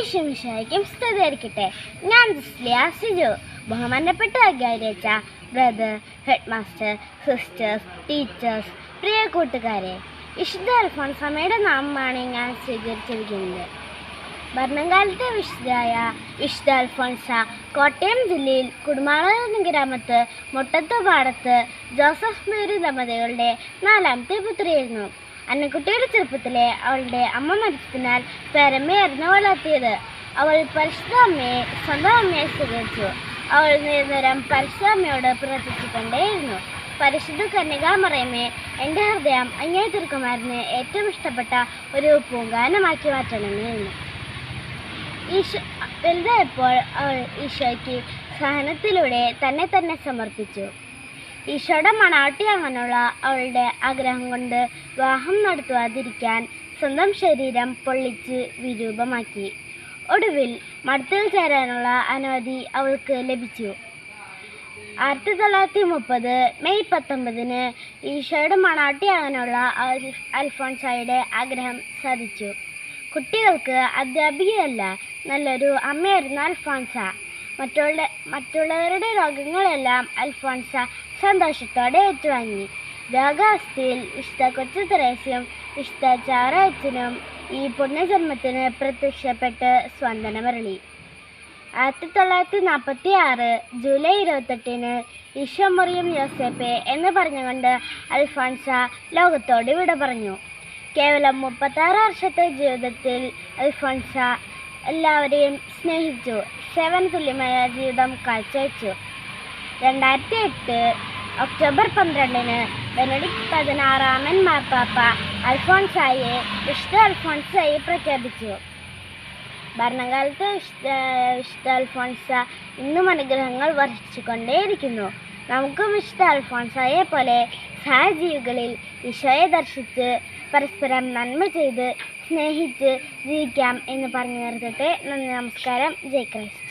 ഈശോമിശിഹായ്ക്കും സ്തുതിയായിരിക്കട്ടെ. ഞാൻ ജിസ്ലിയ സിജു. ബഹുമാനപ്പെട്ട ആചാര്യച്ച, brother, head master, sisters, teachers, പ്രിയ കൂട്ടുകാരെ, വിശുദ്ധ അൽഫോൻസാമ്മയുടെ നാമമാണ് ഞാൻ സ്വീകരിച്ചിരിക്കുന്നത്. ഭരണകാലത്തെ വിശുദ്ധയായ വിശുദ്ധ അൽഫോൻസ കോട്ടയം ജില്ലയിൽ കുടുംബാള ഗ്രാമത്ത് മുട്ടത്തുപാടത്ത് ജോസഫ് മേരി ദമ്പതികളുടെ 4ാമത്തെ പുത്രിയായിരുന്നു. അന്നക്കുട്ടിയുടെ ചെറുപ്പത്തിലെ അവളുടെ അമ്മ മരിച്ചതിനാൽ പേരമ്മയായിരുന്നു വളർത്തിയത്. അവൾ പരിശുദ്ധ അമ്മയെ സ്വന്തം അമ്മയെ സ്വീകരിച്ചു. അവൾ നിരന്തരം പരിശുദ്ധ അമ്മയോട് പ്രാർത്ഥിച്ചുകൊണ്ടേയിരുന്നു. പരിശുദ്ധ കന്യകാമറിയമേ, എൻ്റെ ഹൃദയം അങ്ങേ തിരുക്കുമാരന് ഏറ്റവും ഇഷ്ടപ്പെട്ട ഒരു പൂങ്കാനമാക്കി മാറ്റണമെന്ന്. വലുതായപ്പോൾ അവൾ ഈശോയ്ക്ക് സഹനത്തിലൂടെ തന്നെ സമർപ്പിച്ചു. ഈശോയുടെ മണവാട്ടിയാകാനുള്ള അവളുടെ ആഗ്രഹം കൊണ്ട് വിവാഹം നടത്തുവാതിരിക്കാൻ സ്വന്തം ശരീരം പൊള്ളിച്ച് വിരൂപമാക്കി. ഒടുവിൽ മഠത്തിൽ ചേരാനുള്ള അനുമതി അവൾക്ക് ലഭിച്ചു. 1930 മെയ് 19 ഈശോയുടെ മണവാട്ടിയാകാനുള്ള അൽഫോൻസായുടെ ആഗ്രഹം സാധിച്ചു. കുട്ടികൾക്ക് അധ്യാപികയല്ല, നല്ലൊരു അമ്മയായിരുന്നു അൽഫോൻസ. മറ്റുള്ളവരുടെ രോഗങ്ങളെല്ലാം അൽഫോൻസ സന്തോഷത്തോടെ ഏറ്റുവാങ്ങി. രോഗാവസ്ഥയിൽ വിശുദ്ധ കൊച്ചു തെരേസയും വിശുദ്ധ ചാവറയച്ചനും ഈ പുണ്യജന്മത്തിന് പ്രത്യക്ഷപ്പെട്ട് സ്പന്ദനമരളി. 1946 ജൂലൈ 28 ഈശോ മറിയം യോസേപ്പെ എന്ന് പറഞ്ഞുകൊണ്ട് അൽഫോൻസ ലോകത്തോട് വിട പറഞ്ഞു. കേവലം 36 വർഷത്തെ ജീവിതത്തിൽ അൽഫോൻസ എല്ലാവരെയും സ്നേഹിച്ചു, സേവന തുല്യമായ ജീവിതം കാഴ്ചവെച്ചു. 2008 ഒക്ടോബർ 12 ബെനഡിക്ട് 16 മാർപ്പാപ്പ അൽഫോൻസായെ വിശുദ്ധ അൽഫോൻസായി പ്രഖ്യാപിച്ചു. ഭരണകാലത്ത് വിശുദ്ധ അൽഫോൻസ ഇന്നും അനുഗ്രഹങ്ങൾ വർഷിച്ചുകൊണ്ടേയിരിക്കുന്നു. നമുക്കും വിശുദ്ധ അൽഫോൻസായെ പോലെ സഹജീവികളിൽ ഈശോയെ ദർശിച്ച് പരസ്പരം നന്മ ചെയ്ത് സ്നേഹിച്ച് ജീവിക്കാം എന്ന് പറഞ്ഞു നിർത്തട്ടെ. നന്ദി, നമസ്കാരം. ജയ് ക്രൈസ്റ്റ്.